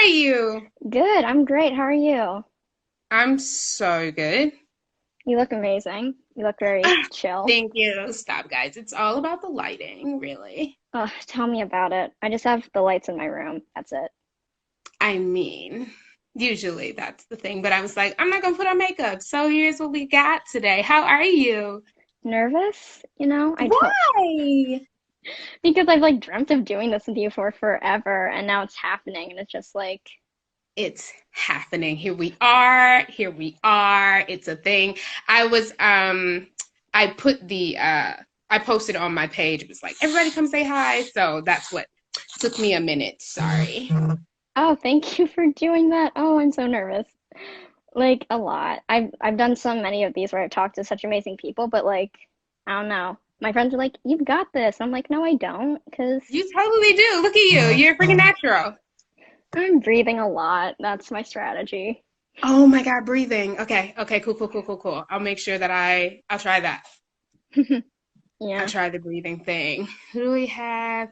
are you? Good, I'm great. How are you? I'm so good. You look amazing. You look very chill. Thank you. Stop, guys. It's all about the lighting, really. Ugh, tell me about it. I just have the lights in my room. That's it. I mean, usually that's the thing, but I was like, I'm not gonna put on makeup. So here's what we got today. How are you? Nervous? I don't Why? because I've like dreamt of doing this with you for forever and now it's happening and it's just like, It's happening. Here we are. Here we are. It's a thing. I was I put the I posted on my page. It was like, everybody come say hi. So that's what took me a minute. Sorry. oh, thank you for doing that. Oh, I'm so nervous. Like a lot. I've done so many of these where I've talked to such amazing people, but like, I don't know. My friends are like, "You've got this." I'm like, "No, I don't," because You totally do. Look at you. You're freaking natural. I'm breathing a lot. That's my strategy. Oh my God, breathing. Okay. Okay, cool, cool, cool, cool, cool. I'll make sure that I'll try that. I'll Yeah. try the breathing thing. Who do we have?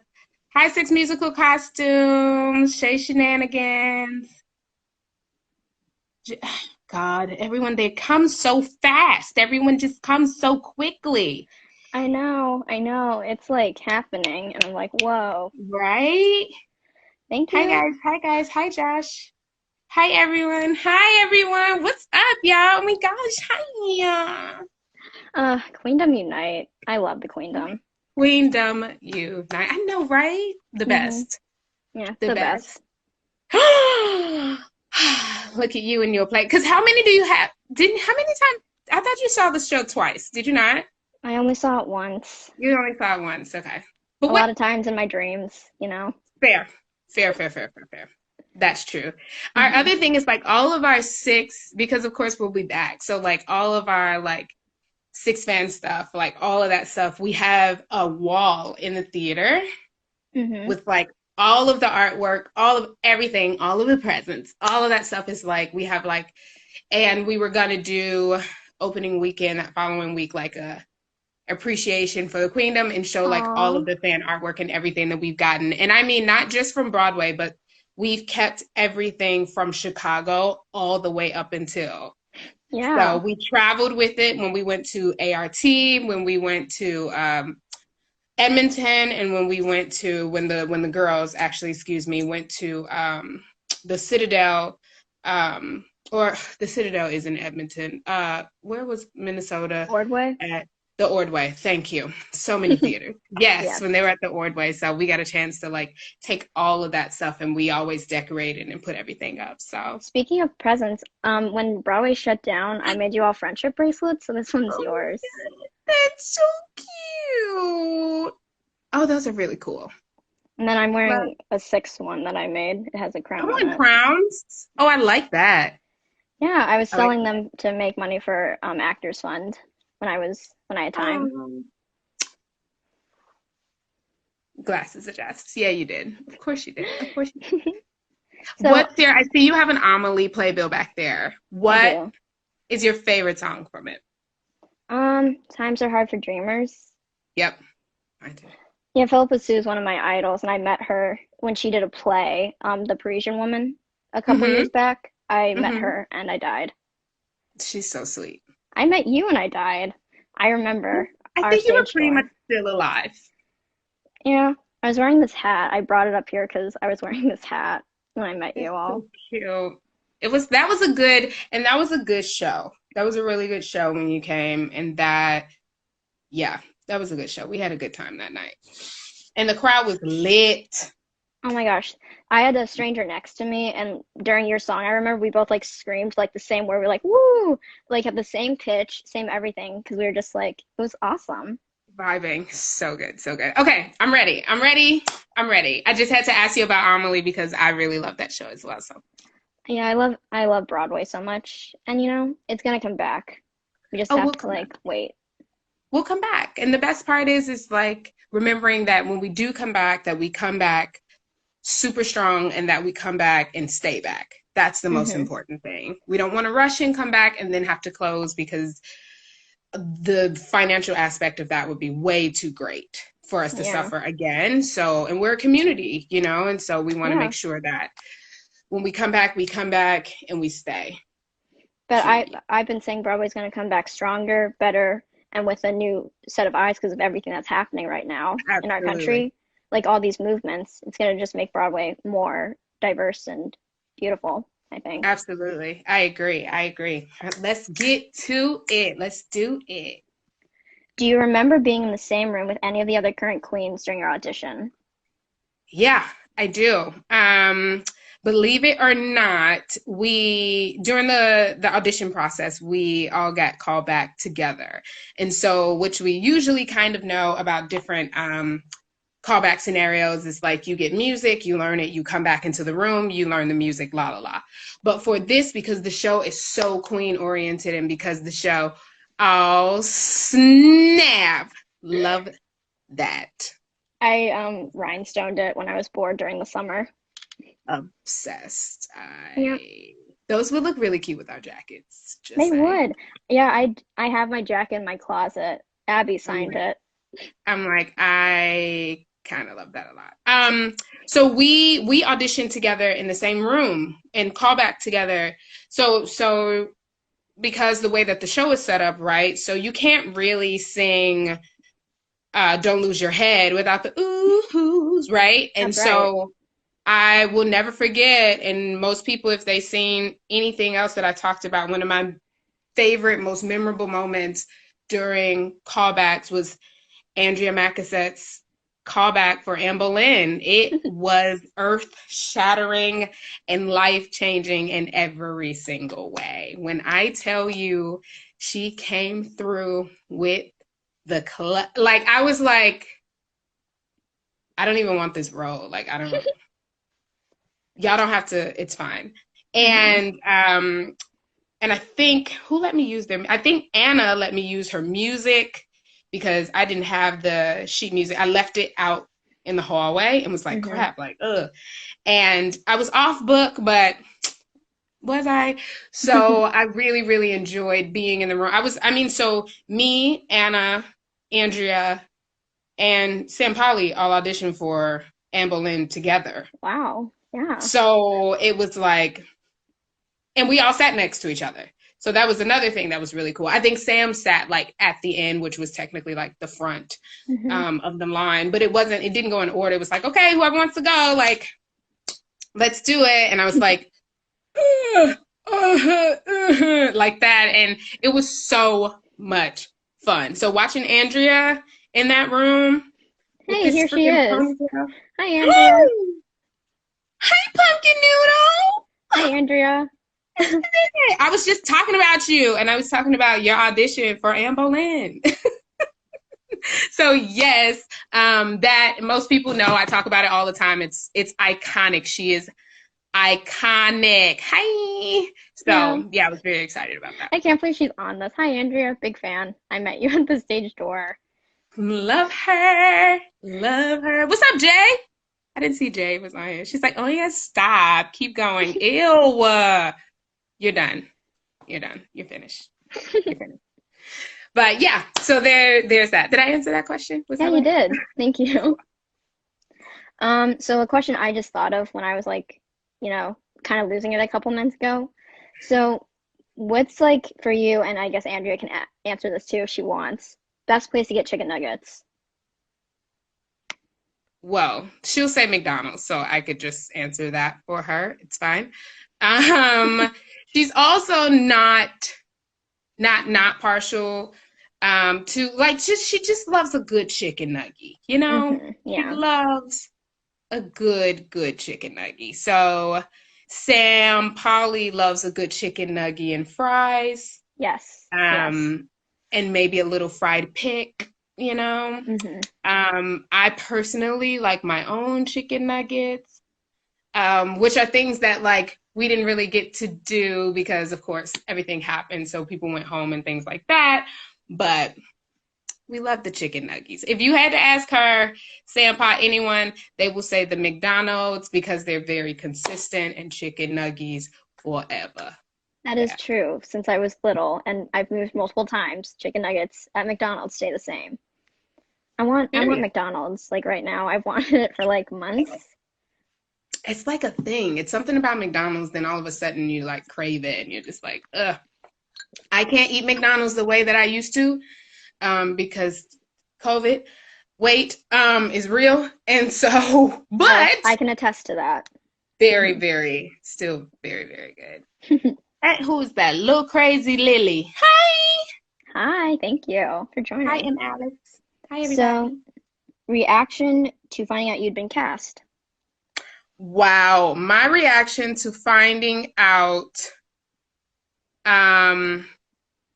High Six Musical Costumes, Shay Shenanigans. J- God, everyone, they come so fast. Everyone just comes so quickly, I know, I know. It's like happening, and I'm like, whoa, right? thank Hi, you. guys. Hi, guys. Hi, Josh. Hi, everyone. Hi, everyone. What's up, y'all? Oh my gosh. Hi. Queendom Unite. I love the Queendom. Queendom Unite. I know, right? The Hmm. best. Yeah, The the best. best. Look at you and your play. Because how many do you have? How many times? I thought you saw the show twice. Did you not? I only saw it once. You only saw it once. Okay. But A what? lot of times in my dreams. Fair. Fair, fair, fair, fair, fair. That's true. Our Hmm. other thing is like all of our six, because of course we'll be back. So like all of our like six fan stuff, like all of that stuff, we have a wall in the theater Hmm. with like all of the artwork, all of everything, all of the presents, all of that stuff is like we have like, and we were gonna do opening weekend that following week like a appreciation for the queendom and show like all Aw. of the fan artwork and everything that we've gotten. And I mean not just from Broadway, but we've kept everything from Chicago all the way up until. So Yeah. we traveled with it when we went to ART, when we went to Edmonton, and when we went to when the girls actually, excuse me, went to the Citadel, or the Citadel is in Edmonton. Where was Minnesota Ordway. at? The Ordway. Thank you. So many theaters. Yes, Yes. when they were at the Ordway, so we got a chance to like take all of that stuff, and we always decorated and put everything up. So. Speaking of presents, when Broadway shut down, I made you all friendship bracelets, so this one's Oh my yours. God, that's so cute. Oh, those are really cool. And then I'm Love. wearing a sixth one that I made. It has a Come crown on on, it. crowns. Oh, I like that. Yeah, I was I like selling that. them to make money for Actors Fund when I had time. Glasses adjusts. Yeah, you did. Of course you did. Of course you did. So What's your, I see you have an Amelie playbill back there. I What do. is your favorite song from it? Times are hard for dreamers. Yep, I do. Yeah, Philippa Sue is one of my idols, and I met her when she did a play, The Parisian Woman, a couple Mm-hmm. years back. I met Mm-hmm. her and I died. She's so sweet. I met you and I died. I remember I our think you were stage pretty much door. still alive. Yeah, I was wearing this hat. I brought it up here because I was wearing this hat when I met That's you all. so cute. That was a good, and that was a good show. That was a really good show when you came, and that, yeah, that was a good show. We had a good time that night. And the crowd was lit. Oh my gosh. I had a stranger next to me, and during your song, I remember we both like screamed like the same word. We were like, woo! Like at the same pitch, same everything, because we were just like, it was awesome. Vibing. So good, so good. Okay, I'm ready. I'm ready. I'm ready. I just had to ask you about Amelie because I really love that show as well. So, Yeah, I love Broadway so much. And it's gonna come back. We just oh, have we'll to come back. like wait. We'll come back. And the best part is like remembering that when we do come back, that we come back super strong and that we come back and stay back. That's the most Hmm. important thing. We don't want to rush and come back and then have to close because the financial aspect of that would be way too great for us to Yeah. suffer again. So, and we're a community, and so we want to Yeah. make sure that when we come back and we stay. But Period. I've been saying Broadway's going to come back stronger, better, and with a new set of eyes because of everything that's happening right now in our Absolutely. country. Like all these movements, it's going to just make Broadway more diverse and beautiful, I think. Absolutely. I agree. I agree. Let's get to it. Let's do it. Do you remember being in the same room with any of the other current queens during your audition? Yeah, I do. Believe it or not, we during the audition process, we all got called back together. And so, which we usually kind of know about different callback scenarios is like you get music, you learn it, you come back into the room, you learn the music, la la la. But for this, because the show is so queen oriented and because the show, oh snap, love that. I rhinestoned it when I was bored during the summer. Obsessed. Yeah, I those would look really cute with our jackets. Just they saying. would. Yeah, I have my jacket in my closet. Abby I'm signed like, it. I kind of love that a lot. So we auditioned together in the same room and call back together. So because the way that the show is set up, right? So you can't really sing "Don't Lose Your Head" without the ooh-hoos, right? And That's right. so I will never forget, and most people, if they've seen anything else that I talked about, one of my favorite, most memorable moments during callbacks was Andrea Macasset's callback for Anne Boleyn. It was earth shattering and life changing in every single way. When I tell you she came through with like, I was like, I don't even want this role. Like, I don't, y'all don't have to, it's fine. Hmm. And I think who let me use them? I think Anna let me use her music because I didn't have the sheet music. I left it out in the hallway and was like, Hmm. crap, like, ugh. And I was off book, but was I? So I really, really enjoyed being in the room. So me, Anna, Andrea, and Sam Polly all auditioned for Anne Boleyn together. Wow. Yeah. So it was like, and we all sat next to each other. So that was another thing that was really cool. I think Sam sat like at the end, which was technically like the front Hmm. of the line, but it didn't go in order. It was like, okay, whoever wants to go, like, let's do it. And I was like, like that. And it was so much fun. So watching Andrea in that room with Hey, this here she freaking is. ponytail. Hi, Andrea. Hey, Pumpkin Noodle. Hi, Andrea. I was just talking about you, and I was talking about your audition for Anne Boleyn. So yes, that most people know. I talk about it all the time. It's iconic. She is iconic. Hi. Yeah. So yeah, I was very excited about that. I can't believe she's on this. Hi, Andrea. Big fan. I met you at the stage door. Love her. Love her. What's up, Jay? I didn't see Jay was on here. She's like, oh yeah, stop. Keep going. Ew. You're done. You're done. You're finished. You're finished. But yeah, so there's that. Did I answer that question? Was Yeah, that you right? did. Thank you. So a question I just thought of when I was like, kind of losing it a couple months ago. So, what's like for you, and I guess Andrea can a answer this too if she wants, best place to get chicken nuggets? Well, she'll say McDonald's, so I could just answer that for her. It's fine. Um, she's also not partial to like just she just loves a good chicken nugget, you know? She Yeah. loves a good chicken nugget. So Sam Polly loves a good chicken nugget and fries. Yes. Yes. Um, and maybe a little fried pick, you know? Hmm. I personally like my own chicken nuggets, which are things that like we didn't really get to do because, of course, everything happened. So people went home and things like that. But we love the chicken nuggets. If you had to ask her, Sampa, anyone, they will say the McDonald's because they're very consistent and chicken nuggets forever. That is Yeah. true. Since I was little and I've moved multiple times, chicken nuggets at McDonald's stay the same. I want Period. McDonald's like right now. I've wanted it for like months. it's like a thing. It's something about McDonald's, then all of a sudden you like crave it and you're just like, ugh. I can't eat McDonald's the way that I used to, because COVID weight is real. And so, but I can attest to that. very, very, still very, very good. And who's that? Little crazy Lily. Hi. Hi, thank you for Hi, joining. I'm Alex. Hi, So, everybody. reaction to finding out you'd been cast. Wow. My reaction to finding out, um,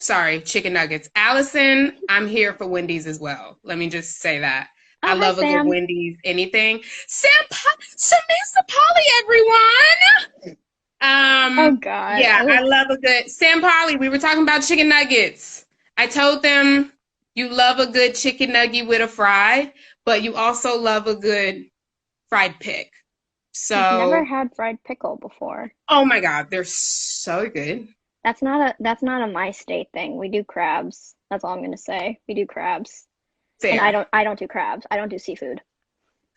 sorry, chicken nuggets. Allison, I'm here for Wendy's as well. Let me just say that. I Oh, hi, love a good Sam. Wendy's anything. Samantha Polly, everyone. Oh, God. Yeah, I Ugh. love a good Sam Polly. We were talking about chicken nuggets. I told them you love a good chicken nugget with a fry, but you also love a good fried pig. I've never So, had fried pickle before. oh my God, they're so good. That's not a my state thing. We do crabs. That's all I'm gonna say. We do crabs. And I Fair. don't I don't do crabs. I don't do seafood.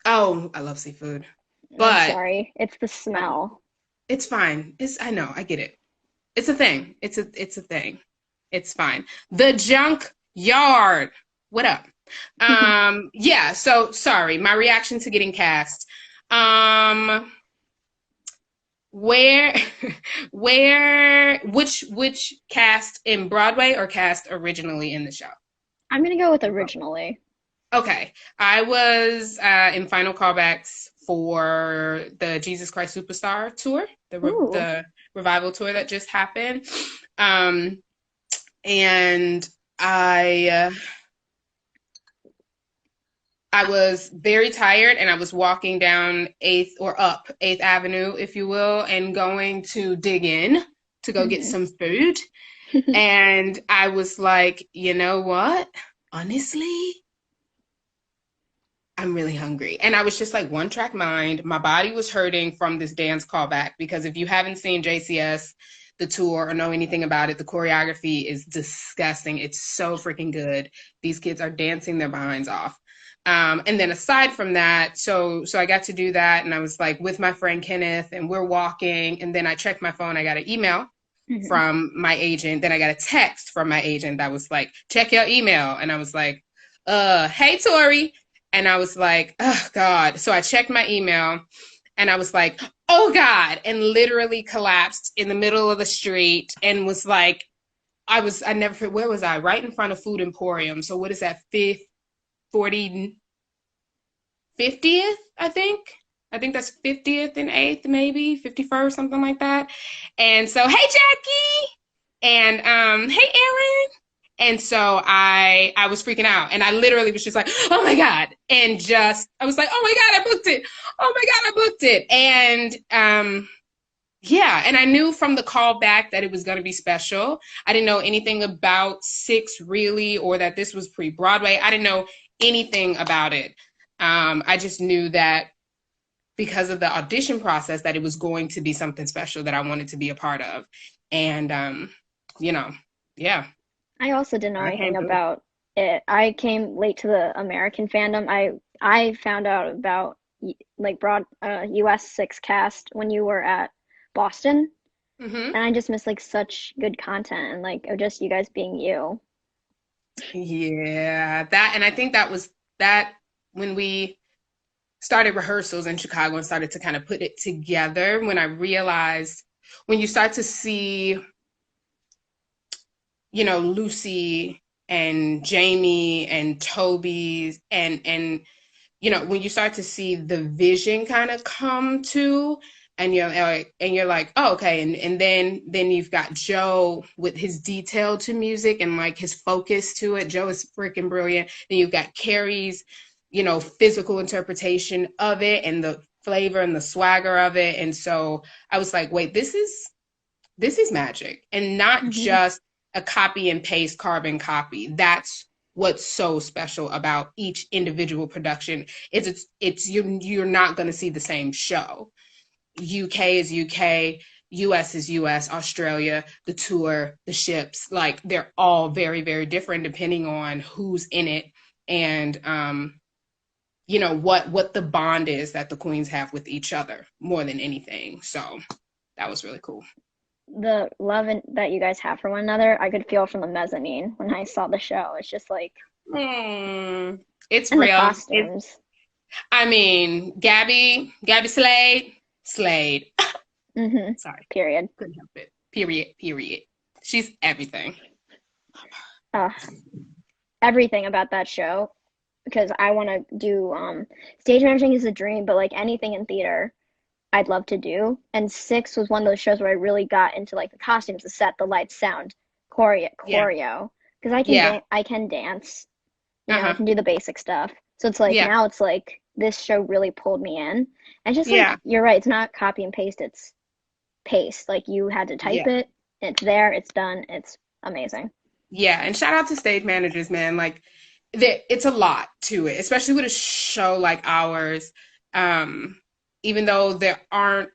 Oh, I love seafood, I'm but sorry. It's the smell. it's fine. I know, I get it. It's a thing. It's a thing. It's fine. The junk yard. What up? Yeah, so sorry. My reaction to getting cast. Um, where which cast in Broadway or cast originally in the show? I'm gonna go with originally. Okay. I was in final callbacks for the Jesus Christ Superstar tour, Ooh. the revival tour that just happened. Um, and I was very tired and I was walking down 8th or up 8th Avenue, if you will, and going to dig in to go get Hmm. some food. And I was like, you know what? Honestly, I'm really hungry. And I was just like one track mind. My body was hurting from this dance callback because if you haven't seen JCS, the tour, or know anything about it, the choreography is disgusting. It's so freaking good. These kids are dancing their behinds off. And then aside from that, so I got to do that, and I was like with my friend Kenneth, and we're walking, and then I checked my phone. I got an email Hmm. from my agent. Then I got a text from my agent that was like, check your email. And I was like, hey, Tori. And I was like, oh, God. So I checked my email and I was like, oh, God. And literally collapsed in the middle of the street and was like, I never, where was I? Right in front of Food Emporium. So what is that, 40, 50th, I think? I think that's 50th and 8th, maybe 51st, something like that. And so, hey, Jackie. And hey, Aaron. And so I was freaking out, and I literally was just like, oh my God. And just I was like, oh my God, I booked it. Oh my God, I booked it. And yeah, and I knew from the call back that it was going to be special. I didn't know anything about Six really, or that this was pre-Broadway. I didn't know anything about it. I just knew that because of the audition process that it was going to be something special that I wanted to be a part of. And you know, yeah, I also didn't know I anything came through. about it. I came late to the American fandom. I found out about like broad US 6 cast when you were at Boston, Mm-hmm. and I just missed like such good content and like of just you guys being you. Yeah, that, and I think that was that when we started rehearsals in Chicago and started to kind of put it together, when I realized when you start to see, Lucy and Jamie and Toby and when you start to see the vision kind of come to, and you're like, oh, okay. And then you've got Joe with his detail to music and like his focus to it. Joe is freaking brilliant. Then you've got Carrie's, physical interpretation of it and the flavor and the swagger of it. And so I was like, wait, this is magic, and not Hmm. just a copy and paste carbon copy. That's what's so special about each individual production. Is it's you're not going to see the same show. UK is UK, US is US, Australia, the tour, the ships, like they're all very, very different depending on who's in it. And what the bond is that the queens have with each other more than anything. So that was really cool. The that you guys have for one another, I could feel from the mezzanine when I saw the show. It's just like, It's and the real. costumes. I mean, Gabby Slade. Mm-hmm. Sorry, Period. couldn't help it. Period. She's everything. Uh, Everything about that show, because I want to do stage managing is a dream, but like anything in theater, I'd love to do. And Six was one of those shows where I really got into like the costumes, the set, the lights, sound, Yeah. choreo, because I can dance, I can do the basic stuff. So it's like Yeah. now it's like this show really pulled me in. And just like Yeah. you're right, it's not copy and paste, it's paste. Like you had to type Yeah. it, it's there, it's done, it's amazing. Yeah. And shout out to stage managers, man. Like it's a lot to it, especially with a show like ours. Um, Even though there aren't,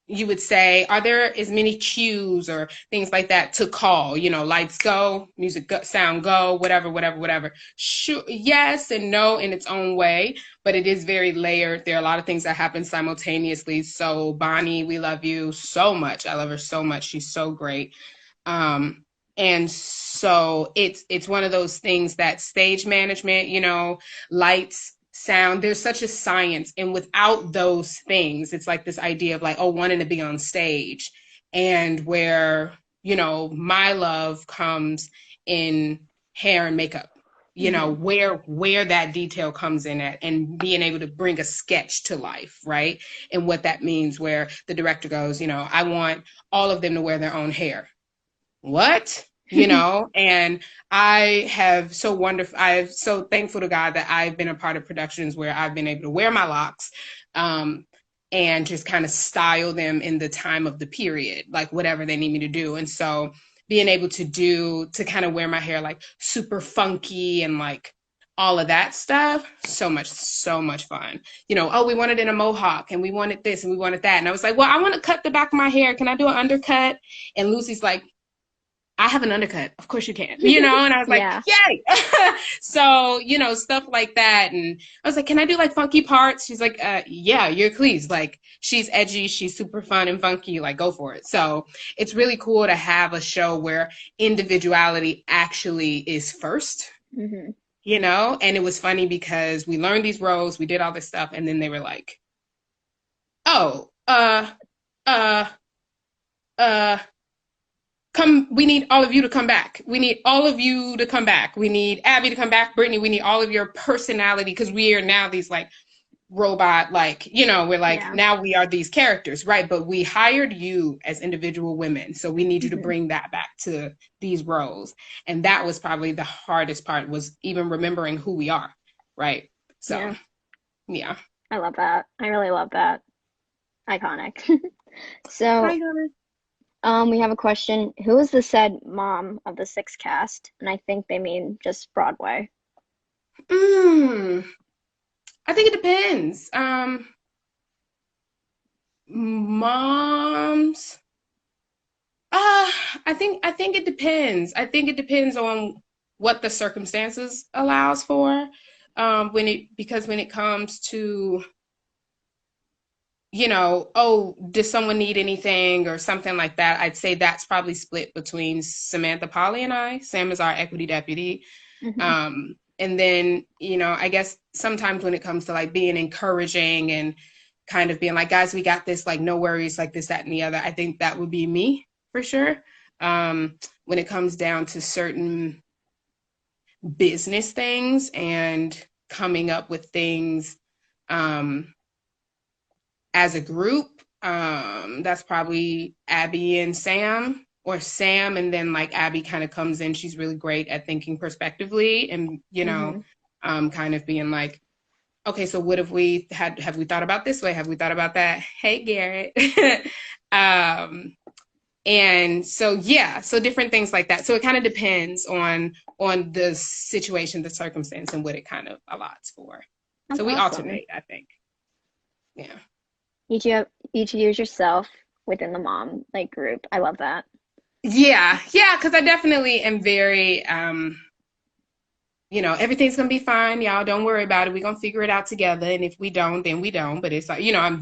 you would say, are there as many cues or things like that to call? Lights go, music go, sound go, whatever. Sure, yes and no in its own way, but it is very layered. There are a lot of things that happen simultaneously. So Bonnie, we love you so much. I love her so much. She's so great. And so it's one of those things that stage management, lights, sound, there's such a science. And without those things, it's like this idea of like, oh, wanting to be on stage. And where, my love comes in hair and makeup, Mm-hmm. where that detail comes in at, and being able to bring a sketch to life, right? And what that means, where the director goes, I want all of them to wear their own hair. What? And I'm so thankful to God that I've been a part of productions where I've been able to wear my locks, um, and just kind of style them in the time of the period, like whatever they need me to do. And so being able to kind of wear my hair like super funky and like all of that stuff, so much fun. Oh, we wanted in a mohawk and we wanted this and we wanted that. And I was like, well, I want to cut the back of my hair. Can I do an undercut? And Lucy's like, I have an undercut. Of course you can, and I was like, Yeah. yay. So, stuff like that. And I was like, can I do like funky parts? She's like, yeah, you're pleased. Like she's edgy. She's super fun and funky. Like go for it. So it's really cool to have a show where individuality actually is first, Mm-hmm. and it was funny because we learned these roles, we did all this stuff. And then they were like, oh, uh, uh, we need all of you to come back. We need all of you to come back. We need Abby to come back. Brittney, we need all of your personality, because we are now these like robot, like, we're like, Yeah. now we are these characters, right? But we hired you as individual women. So we need you to Mm-hmm. bring that back to these roles. And that was probably the hardest part, was even remembering who we are, right? So, Yeah. yeah. I love that. I really love that. Iconic. Hi, So, Gunner. we have a question. Who is the said mom of the Six cast? And I think they mean just Broadway. Mm, I think it depends. Moms. I think it depends. I think it depends on what the circumstances allows for. Because when it comes to, oh, does someone need anything or something like that, I'd say that's probably split between Samantha Polly and I. Sam is our equity deputy. Mm-hmm. And then, I guess sometimes when it comes to like being encouraging and kind of being like, guys, we got this, like, no worries, like this, that, and the other, I think that would be me for sure. When it comes down to certain business things and coming up with things as a group, that's probably Abby and Sam, or Sam, and then like Abby kind of comes in. She's really great at thinking prospectively, and Mm-hmm. kind of being like, okay, so what have we thought about this way? Have we thought about that? Hey, Garrett. And so, yeah, so different things like that. So it kind of depends on the situation, the circumstance, and what it kind of allots for. That's So we awesome. alternate, I think. Yeah. Each use yourself within the mom like group. I love that. Yeah, because I definitely am very, everything's gonna be fine, y'all. Don't worry about it. We're gonna figure it out together. And if we don't, then we don't. But it's like, I'm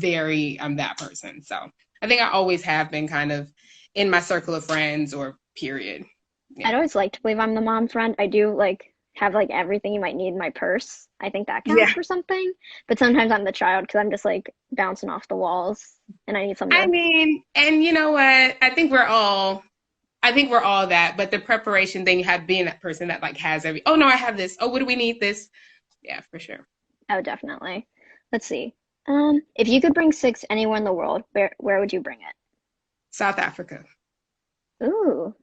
that person. So I think I always have been kind of in my circle of friends or period. I'd Yeah. always like to believe I'm the mom friend. I do like have like everything you might need in my purse. I think that counts Yeah. for something. But sometimes I'm the child because I'm just like bouncing off the walls and I need something I to. mean, and you know what? I think we're all that, but the preparation thing, you have being that person that like has oh no, I have this. Oh, what do we need this? Yeah, for sure. Oh, definitely. Let's see. If you could bring six anywhere in the world, where would you bring it? South Africa. Ooh,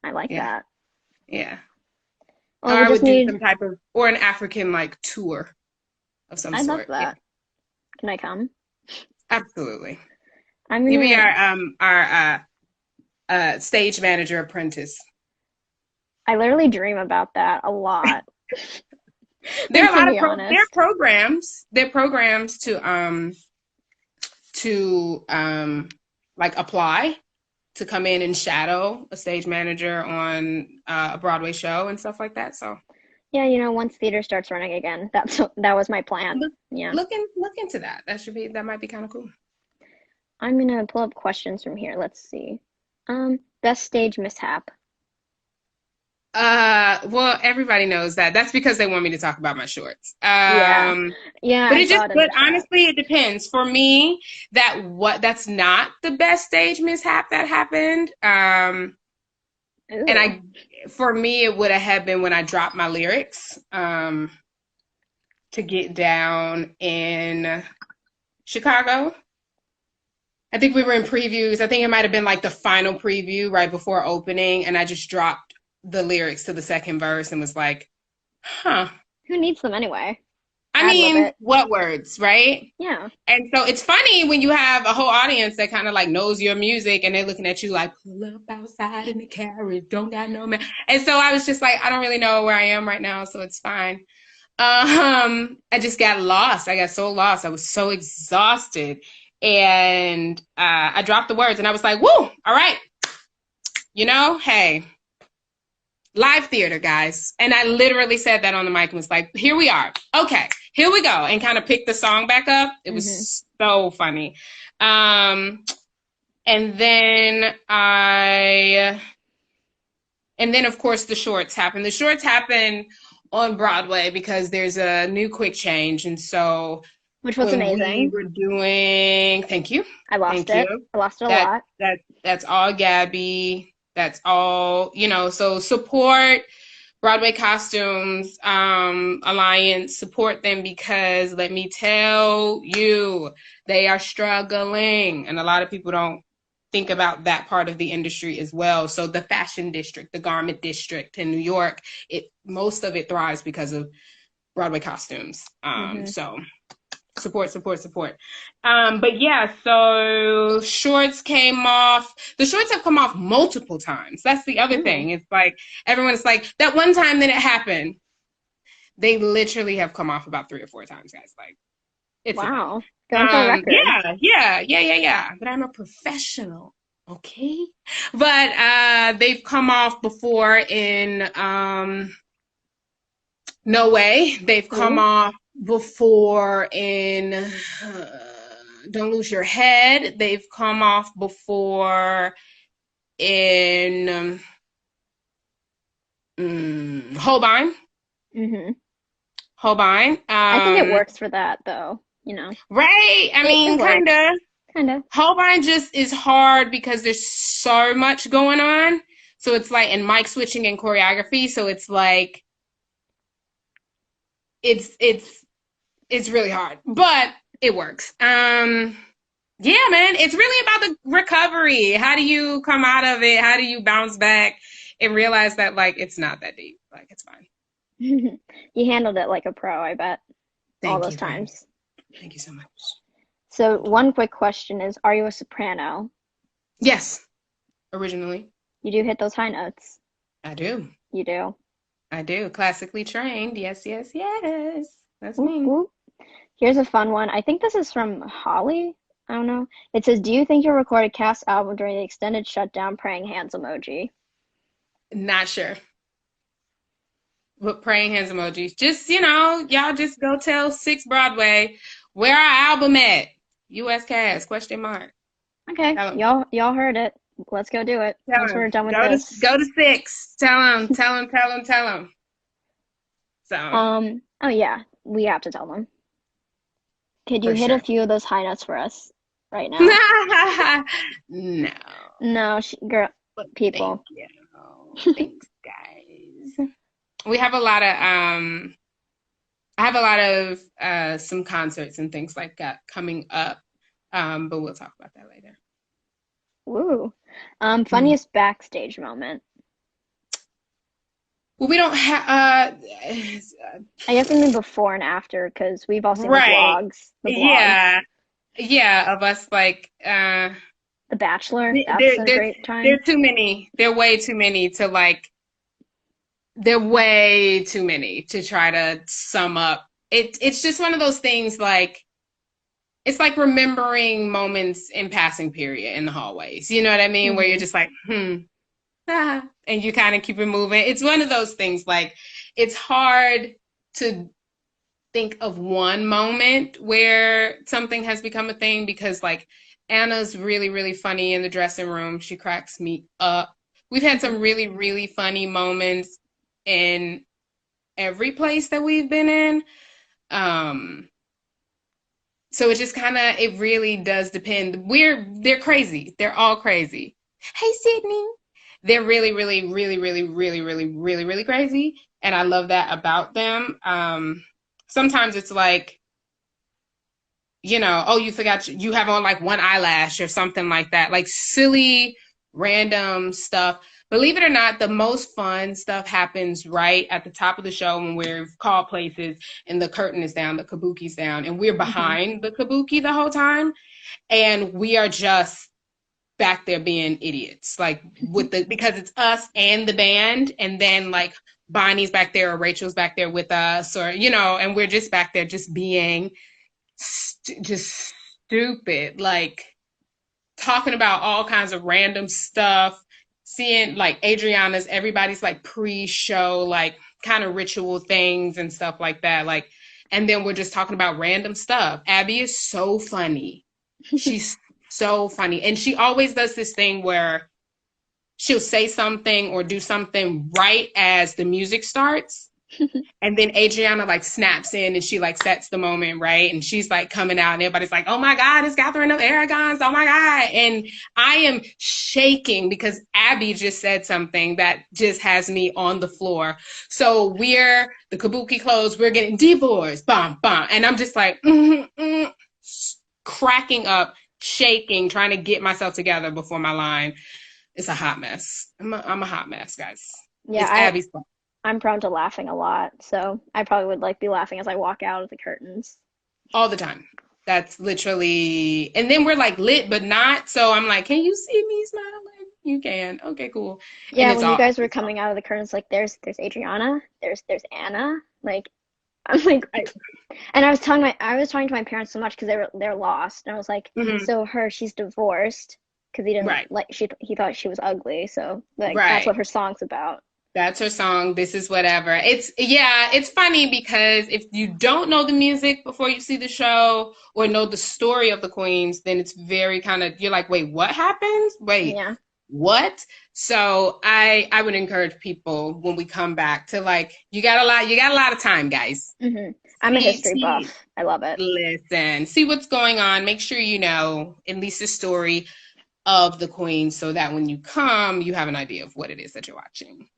I like Yeah. that. Yeah. Or Well, we I just would do need. some type of, or an African like tour of some I love sort. Yeah, that. Can I come? absolutely. I'm You be gonna. our stage manager apprentice. I literally dream about that a lot. There Like are a to lot of be there are honest. programs. There are programs to like apply to come in and shadow a stage manager on a Broadway show and stuff like that. So Yeah, once theater starts running again, that was my plan. look Yeah. look into that. That might be kind of cool. I'm gonna pull up questions from here. Let's see. Best stage mishap. Well, everybody knows that. That's because they want me to talk about my shorts. Yeah. Yeah, But I saw it in the but chat. honestly, it depends. For me, that's not the best stage mishap that happened. And Ooh. for me, it would have been when I dropped my lyrics, to get down in Chicago. I think we were in previews. I think it might have been like the final preview right before opening, and I just dropped the lyrics to the second verse and was like, huh. Who needs them anyway? I Ad lib mean, it. what words, right? Yeah. And so it's funny when you have a whole audience that kind of like knows your music and they're looking at you like, pull up outside in the carriage, don't got no man. And so I was just like, I don't really know where I am right now, so it's fine. I just got lost. I got so lost. I was so exhausted. And I dropped the words and I was like, woo, all right. Hey, live theater, guys. And I literally said that on the mic and was like, here we are. Okay, here we go. And kind of picked the song back up. It Mm-hmm. was so funny. Um, and then I, and then of course the shorts happened. The shorts happened on Broadway because there's a new quick change. And so Which was when we amazing. were doing, thank you, I lost thank you. it. I lost it a That lot. that's all Gabby. That's all, so support Broadway Costumes Alliance, support them because let me tell you, they are struggling. And a lot of people don't think about that part of the industry as well. So the fashion district, the garment district in New York, most of it thrives because of Broadway costumes. Mm-hmm. So support, support, support. But yeah, so shorts came off. The shorts have come off multiple times. That's the other Ooh. thing. It's like everyone's like, that one time that it happened, they literally have come off about 3 or 4 times, guys. Like, it's a thing. Wow. Going for a record. Yeah. But I'm a professional, okay? But they've come off before in No Way. They've come Ooh. off before in Don't Lose Your Head. They've come off before in Holbein. Mm-hmm. Holbein. I think it works for that though. Right. I It mean, kind works. of. Kind of. Holbein just is hard because there's so much going on. So it's like, and mic switching and choreography. So it's like, it's really hard, but it works. Yeah, man, it's really about the recovery. How do you come out of it? How do you bounce back and realize that like it's not that deep? Like it's fine. You handled it like a pro, I bet, all Thank those you very much. times. Thank you so much. So one quick question is, are you a soprano? Yes, originally. You do hit those high notes. I do. You do. I do. Classically trained. Yes, yes, yes. That's Whoop, me. whoop. Here's a fun one. I think this is from Holly. I don't know. It says, do you think you'll record a cast album during the extended shutdown? Praying hands emoji. Not sure. with praying hands emojis. Just, y'all just go tell 6 Broadway where our album at. US cast, question mark. Okay, Tell them. y'all heard it. Let's go do it Tell once them. we're done with Go to this. go to 6. Tell them, tell them, tell them, tell them. So Oh yeah, we have to tell them. Could you for hit a sure. few of those high notes for us right now? No. No, girl, But thank people. you. Thanks, guys. We have a lot of I have a lot of some concerts and things like that coming up. But we'll talk about that later. Woo. Mhm. Funniest backstage moment. Well, we don't have I guess something before and after, because we've all seen the right. vlogs. The vlogs. Yeah. Yeah, of us like The Bachelor. there That's a there great there are time. too many. There are way too many to like they're way too many to try to sum up. It's just one of those things like it's like remembering moments in passing period in the hallways. You know what I mean? Where you're Hmm. just like, and you kind of keep it moving. It's one of those things like it's hard to think of one moment where something has become a thing because like Anna's really, really funny in the dressing room. She cracks me up. We've had some really, really funny moments in every place that we've been in. Um, so it just kind of it really does depend. They're crazy. They're all crazy. Hey Sydney. They're really, really, really, really, really, really, really, really crazy. And I love that about them. Sometimes it's like, oh, you forgot you have on like one eyelash or something like that. Like silly, random stuff. Believe it or not, the most fun stuff happens right at the top of the show when we're called places and the curtain is down, the kabuki's down, and we're Hmm. behind the kabuki the whole time. And we are just back there being idiots, like because it's us and the band, and then like Bonnie's back there or Rachel's back there with us, or and we're just back there just being just stupid, like talking about all kinds of random stuff, seeing like Adriana's, everybody's like pre-show, like kind of ritual things and stuff like that. Like, and then we're just talking about random stuff. Abby is so funny. She's so funny. And she always does this thing where she'll say something or do something right as the music starts. And then Adriana like snaps in and she like sets the moment, right? And she's like coming out and everybody's like, oh my God, it's Catherine of Aragons. Oh my God. And I am shaking because Abby just said something that just has me on the floor. So the kabuki closed, we're getting divorced, bam, bam. And I'm just like, cracking up, shaking, trying to get myself together before my line. It's a hot mess. I'm a hot mess, guys. Yeah, It's Abby's fault I'm prone to laughing a lot, so I probably would like be laughing as I walk out of the curtains. all the time. That's literally, and then we're like lit, but not. So I'm like, can you see me smiling? You can. Okay, cool. And Yeah, when you guys were coming out of the curtains, like there's Adriana, there's Anna. Like I'm like, I, and I was talking to my parents so much because they're lost, and I was like, mhm, so she's divorced because he didn't right, like he thought she was ugly, so like that's right. what her song's about. That's her song. This is whatever. It's funny because if you don't know the music before you see the show or know the story of the Queens, then it's very kind of, you're like, wait, what happens? Wait, Yeah. what? So I would encourage people when we come back to like, you got a lot of time, guys. I'm a history See, buff. I love it. listen, see what's going on. Make sure you know at least the story of the Queen so that when you come, you have an idea of what it is that you're watching.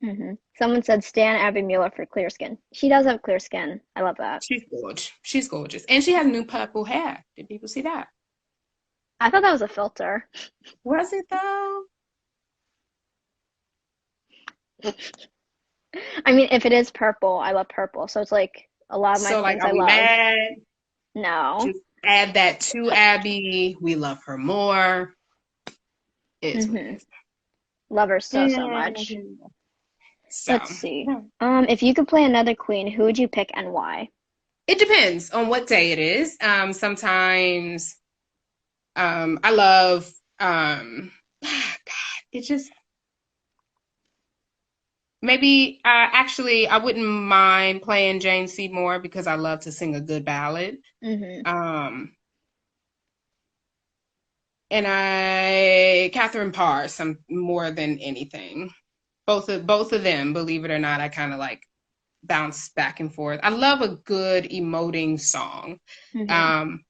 Someone said Stan Abby Mueller for clear skin. She does have clear skin. I love that. She's gorgeous. She's gorgeous. And she has new purple hair. Did people see that? I thought that was a filter. Was it though? I mean, if it is purple, I love purple. So it's like a lot of my So like, queens are I we love. mad? No. Just add that to Abby. We love her more. It is what it hmm is. Love her so much. So Let's see. If you could play another queen, who would you pick and why? it depends on what day it is. Sometimes I love God, it just Maybe actually I wouldn't mind playing Jane Seymour because I love to sing a good ballad. Hmm. Um, and I Catherine Parr some more than anything. Both of them, believe it or not, I kind of like bounce back and forth. I love a good emoting song. Hmm. Um,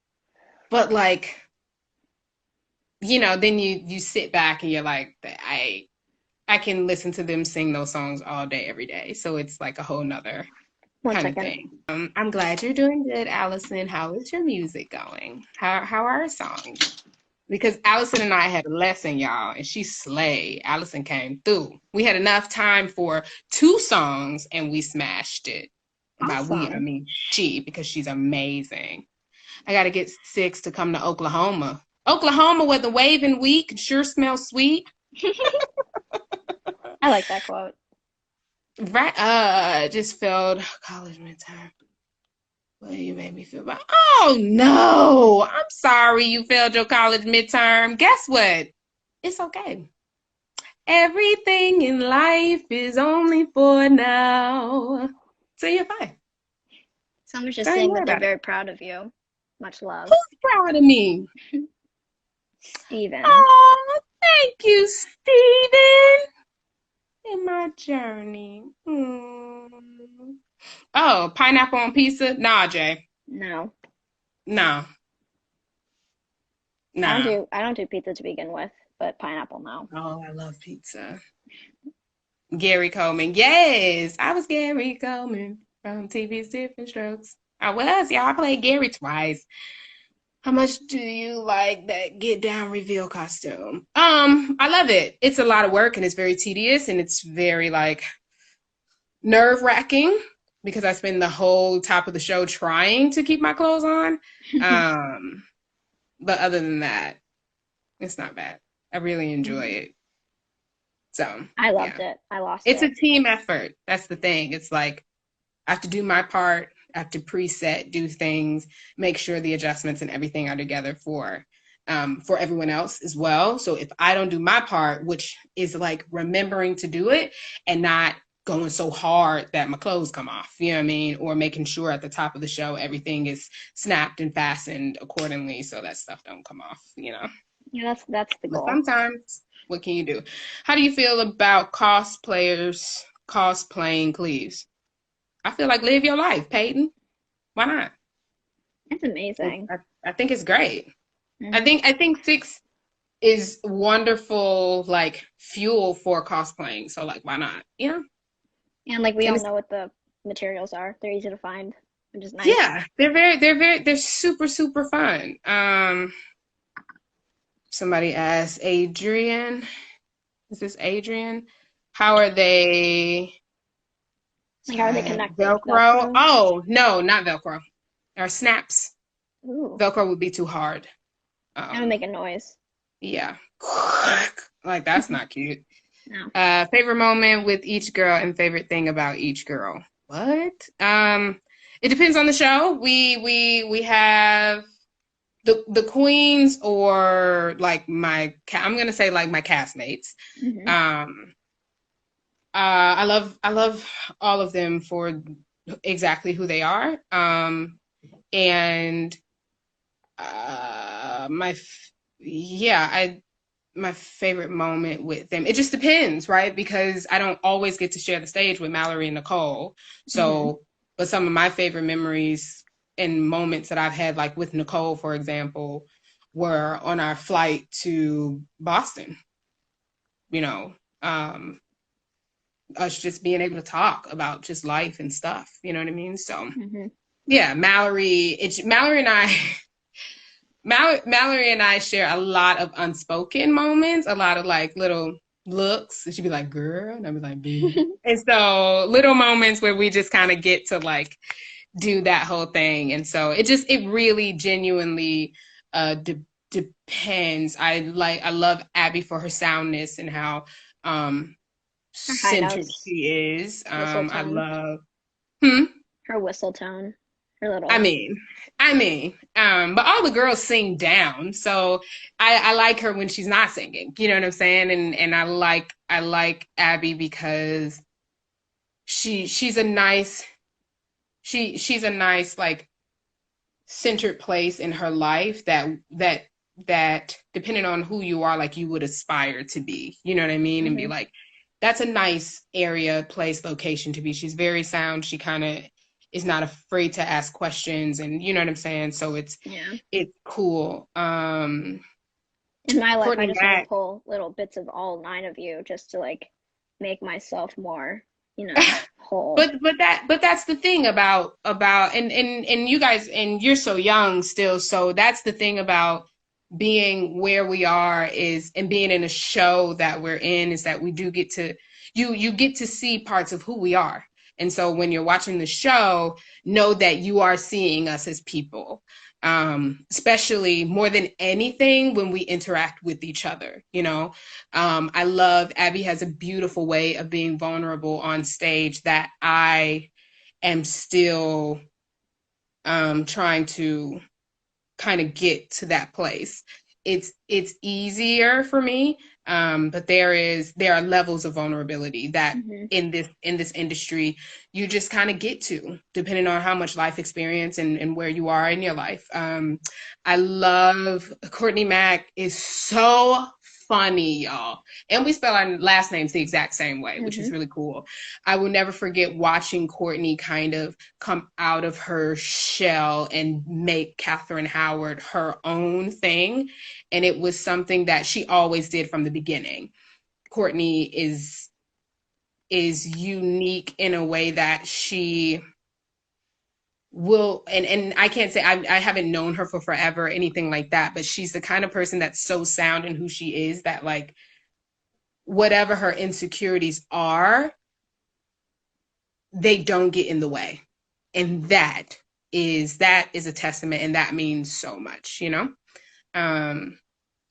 but like, then you sit back and you're like, I can listen to them sing those songs all day, every day. So it's like a whole nother One kind of second. thing. I'm glad you're doing good, Allison. How is your music going? How are our songs? Because Allison and I had a lesson, y'all, and she slayed. Allison came through. We had enough time for 2 songs, and we smashed it. And by we, I Awesome. mean she, because she's amazing. I got to get Six to come to Oklahoma. Oklahoma, where the waving wheat sure smells sweet. I like that quote. Right, just failed college midterm. Well, you made me feel bad. Oh no, I'm sorry you failed your college midterm. Guess what? It's okay. Everything in life is only for now. So you're fine. Someone's just Don't even saying worry that they're about it. very proud of you. Much love. Who's proud of me? Steven. Oh, thank you, Steven. In my journey. Oh, pineapple on pizza? Nah, Jay. No. Nah, I don't nah. do I don't do pizza to begin with, but pineapple no. Oh, I love pizza. Gary Coleman. Yes, I was Gary Coleman from TV's Different Strokes. I was, y'all. I played Gary twice. How much do you like that get down reveal costume? I love it. It's a lot of work and it's very tedious and it's very like nerve wracking because I spend the whole top of the show trying to keep my clothes on. Um, but other than that, it's not bad. I really enjoy Mhm. it. So I yeah, loved it. I lost it's a it. team effort. That's the thing. It's like I have to do my part. I have to preset, do things, make sure the adjustments and everything are together for everyone else as well. So if I don't do my part, which is like remembering to do it and not going so hard that my clothes come off, you know what I mean? Or making sure at the top of the show everything is snapped and fastened accordingly so that stuff don't come off. Yeah, that's the But goal. sometimes, what can you do? How do you feel about cosplayers cosplaying Cleves? I feel like live your life, Peyton. Why not? It's amazing. I think it's great. I Hmm. think I think Six is wonderful, like fuel for cosplaying. So like, why not? And like we And all it's know what the materials are. They're easy to find, which is nice. yeah, they're super super fun. Somebody asked Adrian, is this Adrian? How are they Like how are they connected? Velcro? Velcro? Oh no, not Velcro. Or snaps. Ooh. Velcro would be too hard. And would Um, make a noise. yeah. Like that's not cute. No. Favorite moment with each girl and favorite thing about each girl. What? It depends on the show. We have the queens or like I'm gonna say like my castmates. Hmm. Um, I love all of them for exactly who they are. And my yeah, my favorite moment with them. It just depends, right? Because I don't always get to share the stage with Mallory and Nicole. Hmm. So, but some of my favorite memories and moments that I've had, like with Nicole, for example, were on our flight to Boston, you know, um, us just being able to talk about just life and stuff, you know what I mean? So, Hmm. yeah, Mallory and I. Mallory and I share a lot of unspoken moments, a lot of like little looks. And she'd be like, girl, and I'd be like, baby. And so little moments where we just kind of get to like do that whole thing. And so it really genuinely depends. I love Abby for her soundness and how Her high centered notes, she is. whistle I tone, love, hmm? her whistle tone, her I little. mean, but all the girls sing down, so I like her when she's not singing. You know what I'm saying? And I like Abby because she's a nice she's a nice like centered place in her life that depending on who you are, like you would aspire to be, you know what I mean? And be Hmm. like, that's a nice area, place, location to be. She's very sound. She kind of is not afraid to ask questions, and you know what I'm saying? So Yeah. it's cool. In my life, I Courtney just want to Mack. pull little bits of all nine of you just to like make myself more, you know, whole. But that's the thing about and you guys, and you're so young still, so that's the thing about being where we are is, and being in a show that we're in, is that we do get to, you get to see parts of who we are. And so when you're watching the show, know that you are seeing us as people, especially more than anything when we interact with each other, you know. I love Abby has a beautiful way of being vulnerable on stage that I am still trying to kind of get to that place. It's easier for me, but there are levels of vulnerability that Hmm. in this industry you just kind of get to, depending on how much life experience and where you are in your life. I love Courtney Mack is so funny, y'all. And we spell our last names the exact same way, which is Hmm. really cool. I will never forget watching Courtney kind of come out of her shell and make Catherine Howard her own thing. And it was something that she always did from the beginning. Courtney is unique in a way that she will, and I can't say I haven't known her for forever or anything like that, but she's the kind of person that's so sound in who she is that like whatever her insecurities are, they don't get in the way. And that is a testament, and that means so much, you know. um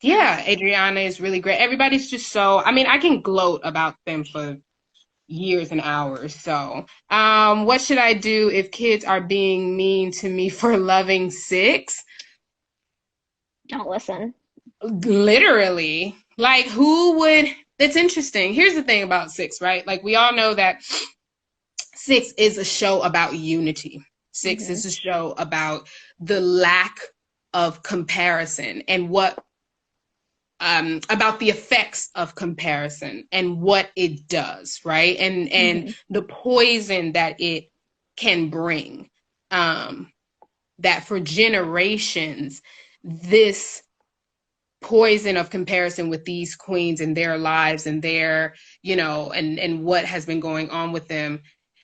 Yeah. yeah, Adriana is really great. Everybody's just so, I mean, I can gloat about them for years and hours. So what should I do if kids are being mean to me for loving six? Don't listen. Literally, like, who would, it's interesting. Here's the thing about six, right? Like, we all know that Six is a show about unity. Six Hmm. is a show about the lack of comparison and what about the effects of comparison and what it does, right? And Hmm. the poison that it can bring. Um, that for generations, this poison of comparison with these queens and their lives and their, you know, and what has been going on with them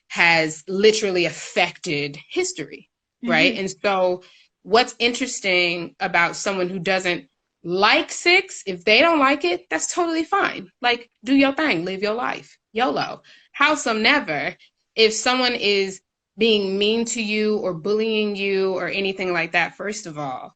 has literally affected history, right? Hmm. And so what's interesting about someone who doesn't like six, if they don't like it, that's totally fine. Like, do your thing, live your life, YOLO. Howsomever, if someone is being mean to you or bullying you or anything like that, first of all,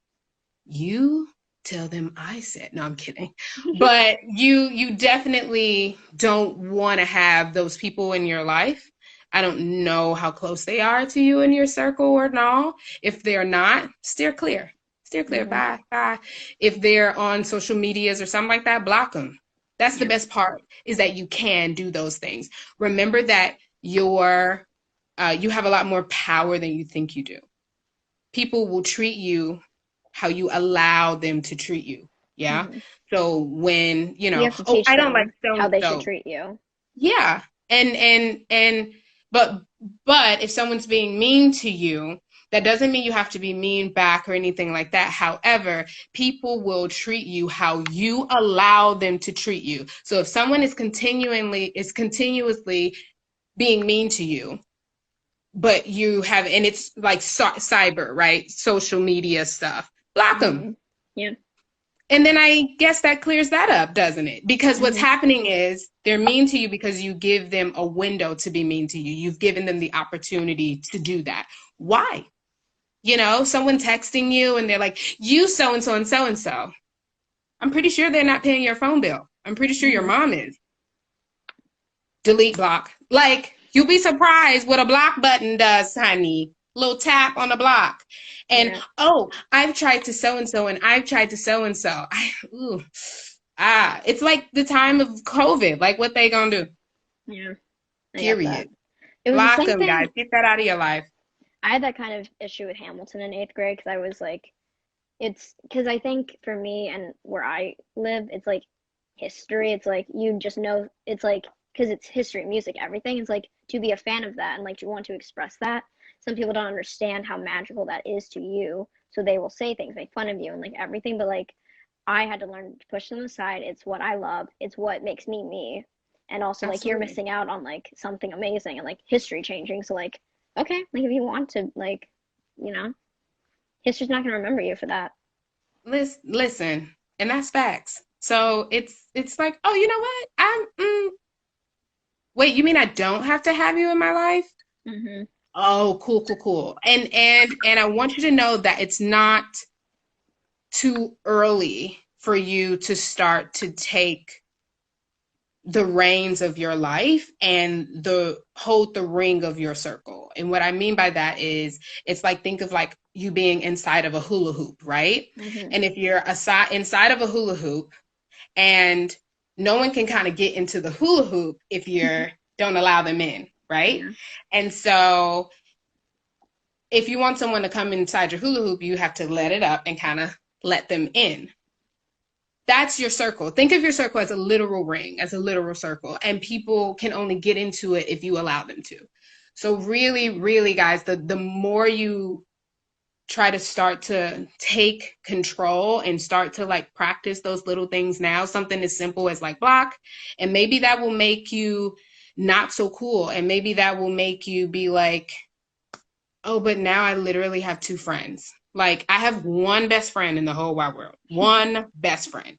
you tell them I said. No, I'm kidding. But you definitely don't want to have those people in your life. I don't know how close they are to you in your circle or no. If they're not, steer clear. Steer clear. Hmm. Bye. Bye. If they're on social medias or something like that, block them. That's the Yep. best part, is that you can do those things. Remember that you have a lot more power than you think you do. People will treat you how you allow them to treat you. Yeah. Hmm. So when, You have to oh, teach I don't like them so how and they should so. treat you. Yeah. And but if someone's being mean to you, that doesn't mean you have to be mean back or anything like that. However, people will treat you how you allow them to treat you. So if someone is continuously being mean to you, but you have, and it's like cyber, right? Social media stuff. Block them. Hmm. Yeah. And then I guess that clears that up, doesn't it? Because what's Hmm. happening is they're mean to you because you give them a window to be mean to you. You've given them the opportunity to do that. Why? You know, someone texting you and they're like, you so and so and so and so. I'm pretty sure they're not paying your phone bill. I'm pretty sure your Hmm. mom is. Delete block. Like, you'll be surprised what a block button does, honey. Little tap on the block. And Yeah. oh, I've tried to so and so and I've tried to so and so. It's like the time of COVID. Like, what they gonna do? Yeah. I get that. Period. It was the Block same them, guys. thing. Get that out of your life. I had that kind of issue with Hamilton in eighth grade because I was like, it's because I think for me and where I live, it's like history. It's like you just know, it's like because it's history, music, everything. It's like to be a fan of that and like to want to express that. Some people don't understand how magical that is to you, so they will say things, make fun of you, and like everything. But like I had to learn to push them aside. It's what I love. It's what makes me me. And also like you're Absolutely. missing out on like something amazing and like history changing. So like okay, like if you want to like, you know, history's not gonna remember you for that. Listen, and that's facts. So it's like, oh, you know what? Wait, you mean I don't have to have you in my life? Hmm. Oh, cool, cool, cool. And I want you to know that it's not too early for you to start to take the reins of your life and the hold the ring of your circle. And what I mean by that is it's like think of like you being inside of a hula hoop, right? Hmm. And if you're inside of a hula hoop and no one can kind of get into the hula hoop if you don't allow them in, right? Yeah. And so if you want someone to come inside your hula hoop, you have to let it up and kind of let them in. That's your circle. Think of your circle as a literal ring, as a literal circle, and people can only get into it if you allow them to. So really, really, guys, the more you try to start to take control and start to like practice those little things now, something as simple as like block, and maybe that will make you not so cool, and maybe that will make you be like, oh, but now I literally have two friends. Like I have one best friend in the whole wide world, one best friend.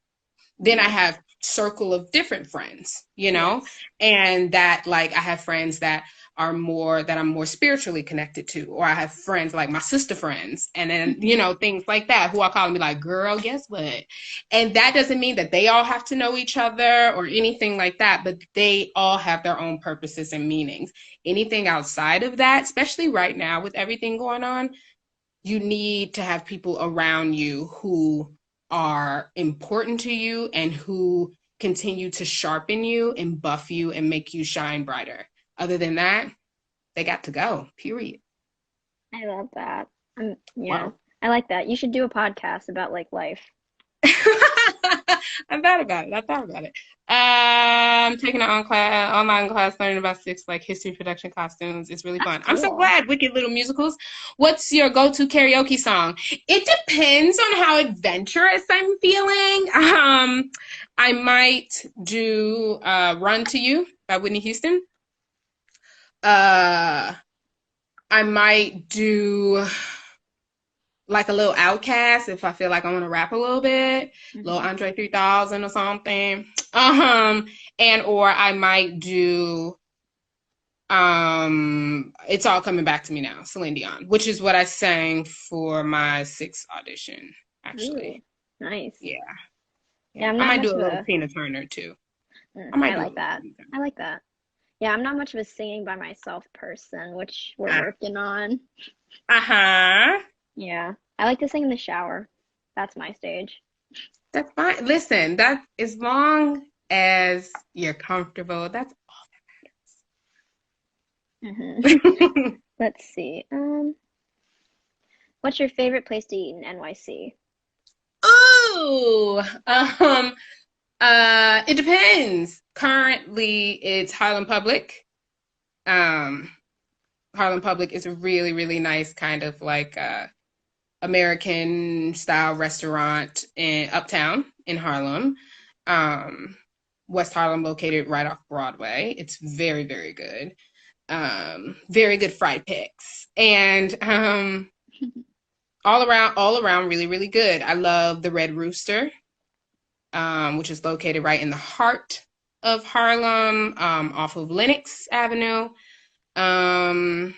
Then I Yeah. have circle of different friends, you know, Yes. and that like I have friends that are more that I'm more spiritually connected to, or I have friends like my sister friends, and then you Hmm. know things like that who are calling me like, girl, guess what? And that doesn't mean that they all have to know each other or anything like that, but they all have their own purposes and meanings. Anything outside of that, especially right now with everything going on, you need to have people around you who are important to you and who continue to sharpen you and buff you and make you shine brighter. Other than that, they got to go, period. I love that. Yeah. Wow. I like that. You should do a podcast about like life. I thought about it. I thought about it. Taking an online class, learning about six like history production costumes. It's really That's fun. I'm so cool. glad. Wicked Little Musicals. What's your go-to karaoke song? It depends on how adventurous I'm feeling. I might do "Run to You" by Whitney Houston. Uh, I might do like a little Outcast if I feel like I want to rap a little bit, little Hmm. Andre 3000 or something. And or I might do It's All Coming Back to Me Now, Celine Dion, which is what I sang for my sixth audition, Ooh, actually. nice. Yeah, Yeah, yeah. I'm I not might do much a of little a. Tina Turner too. I might I do a like little that. Tina I Turner. like that. Yeah, I'm not much of a singing by myself person, which we're Ah, working on. uh-huh. Yeah, I like to sing in the shower. That's my stage. That's fine. Listen, that as long as you're comfortable, that's Hmm. all. Let's see. What's your favorite place to eat in NYC? Ooh, it depends. Currently, it's Harlem Public. Um, Harlem Public is a really, really nice kind of like American style restaurant in Uptown in Harlem. Um, West Harlem, located right off Broadway. It's very, very good. Very good fried pics, and all around, really, really good. I love the Red Rooster, which is located right in the heart of Harlem, off of Lenox Avenue. Um,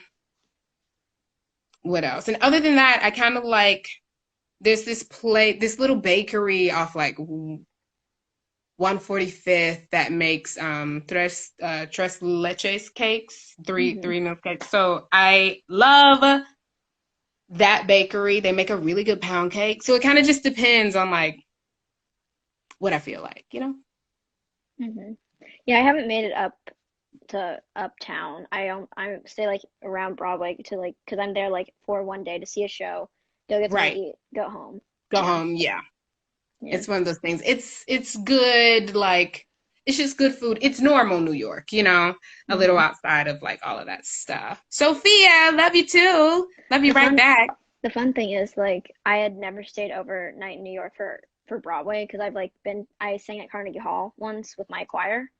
what else? And other than that, I kind of like there's this little bakery off like 145th that makes tres leches cakes, Hmm. three milk cakes. So I love that bakery. They make a really good pound cake. So it kind of just depends on like what I feel like, you know? Hmm. Yeah, I haven't made it up to Uptown. I stay like around Broadway to like because I'm there like for one day to see a show, go get something to Right. eat, go home. Go Yeah, home. Yeah. yeah. It's one of those things. It's good, like it's just good food. It's normal New York, a little Hmm. outside of like all of that stuff. Sophia, love you too. Love you The right fun back. the fun thing is like I had never stayed overnight in New York for Broadway because I sang at Carnegie Hall once with my choir.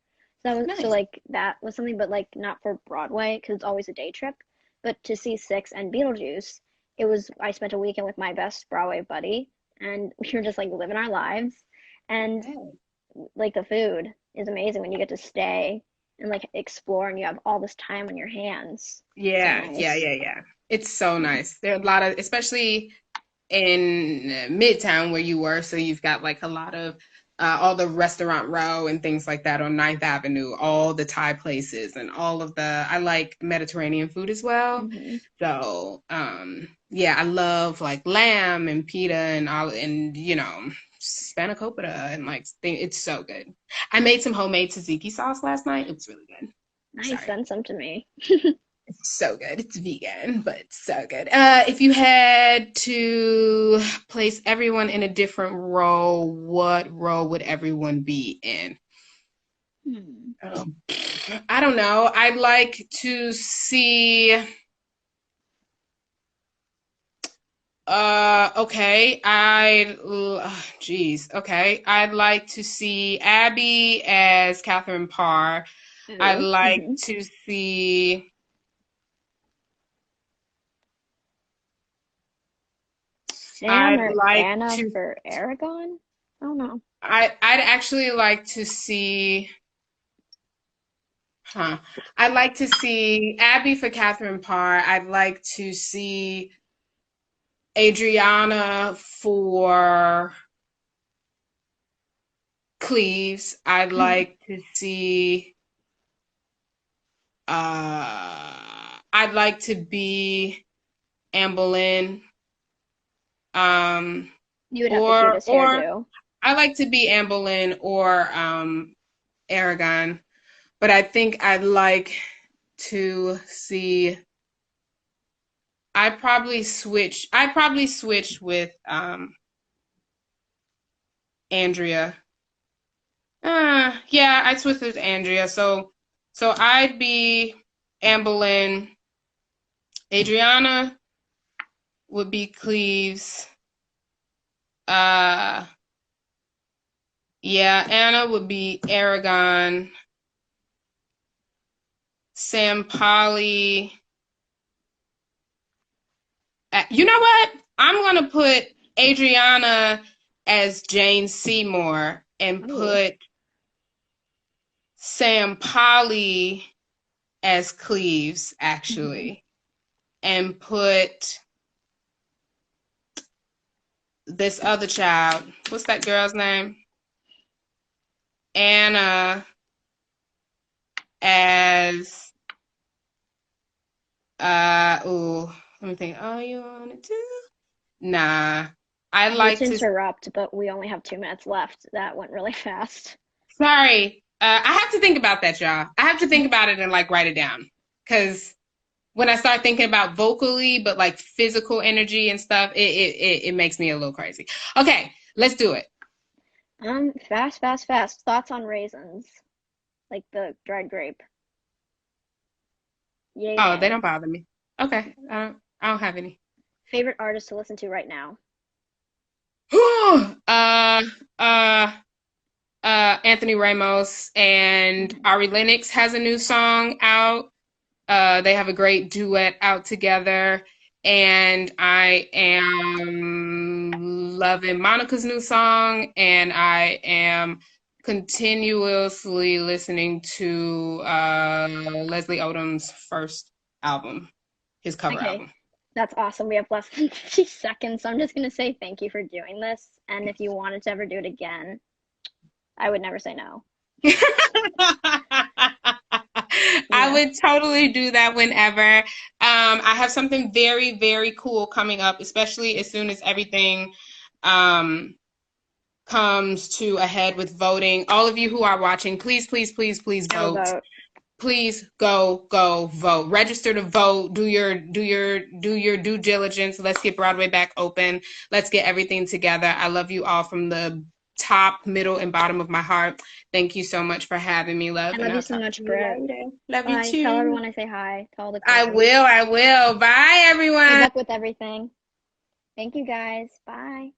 Nice. That was something, but like not for Broadway because it's always a day trip. But to see Six and Beetlejuice, I spent a weekend with my best Broadway buddy, and we were just like living our lives, and Hey. like the food is amazing when you get to stay and like explore and you have all this time on your hands. So Yeah, yeah, nice. yeah, yeah. It's so nice. There are a lot of, especially in Midtown where you were, so you've got like a lot of all the restaurant row and things like that on Ninth Avenue, all the Thai places and all of I like Mediterranean food as well. Hmm. So, yeah, I love like lamb and pita and all and spanakopita and like it's so good. I made some homemade tzatziki sauce last night. It was really good. Nice, Sorry. send some to me. It's so good. It's vegan, but it's so good. If you had to place everyone in a different role, what role would everyone be in? Hmm. Um, I don't know. I'd like to see. Okay. Geez. Okay. I'd like to see Abby as Catherine Parr. I'd Ooh. like Hmm. to see. Sam I'd or like Anna to. for Aragon? I don't know. I'd actually like to see. Huh. I'd like to see Abby for Catherine Parr. I'd like to see Adriana for Cleves. I'd like to see I'd like to be Anne Boleyn. Um You would have the or cutest or hairdo. I like to be Anne Boleyn or Aragon. But I think I'd like to see I probably switch with Andrea. Yeah, I'd switch with Andrea. So I'd be Anne Boleyn. Adriana would be Cleves. Uh, yeah, Anna would be Aragon. Sam Polly. You know what? I'm gonna put Adriana as Jane Seymour and Oh. put Sam Polly as Cleves, Hmm. actually, and put this other child. What's that girl's name? Anna as ooh, let me think. Oh, you wanna do? Nah. I I hate like to to interrupt, but we only have 2 minutes left. That went really fast. sorry. I have to think about that, y'all. I have to think about it and like write it down. Cause when I start thinking about vocally, but like physical energy and stuff, it makes me a little crazy. Okay, let's do it. Fast, fast, fast. Thoughts on raisins, like the dried grape. Yay, Oh, they nay. don't bother me. Okay, I don't have any. Favorite artist to listen to right now? uh, uh, Anthony Ramos and Mhm. Ari Lennox has a new song out. They have a great duet out together. And I am loving Monica's new song, and I am continuously listening to Leslie Odom's first album, his cover Okay, album. that's awesome. We have less than 50 seconds, so I'm just gonna say thank you for doing this. And if you wanted to ever do it again, I would never say no. I Yeah. would totally do that whenever. I have something very, very cool coming up, especially as soon as everything um, comes to a head with voting. All of you who are watching, please, please, please, please Go vote. vote. please go vote. Register to vote. Do your due diligence. Let's get Broadway back open. Let's get everything together. I love you all from the top, middle, and bottom of my heart. Thank you so much for having me, I love, and love you I'll so talk much, to you Britt. later. Love you Bye. Tell too. everyone I say hi to all the I girls. will. I will. Bye, Good everyone. luck with everything. Thank you guys. Bye.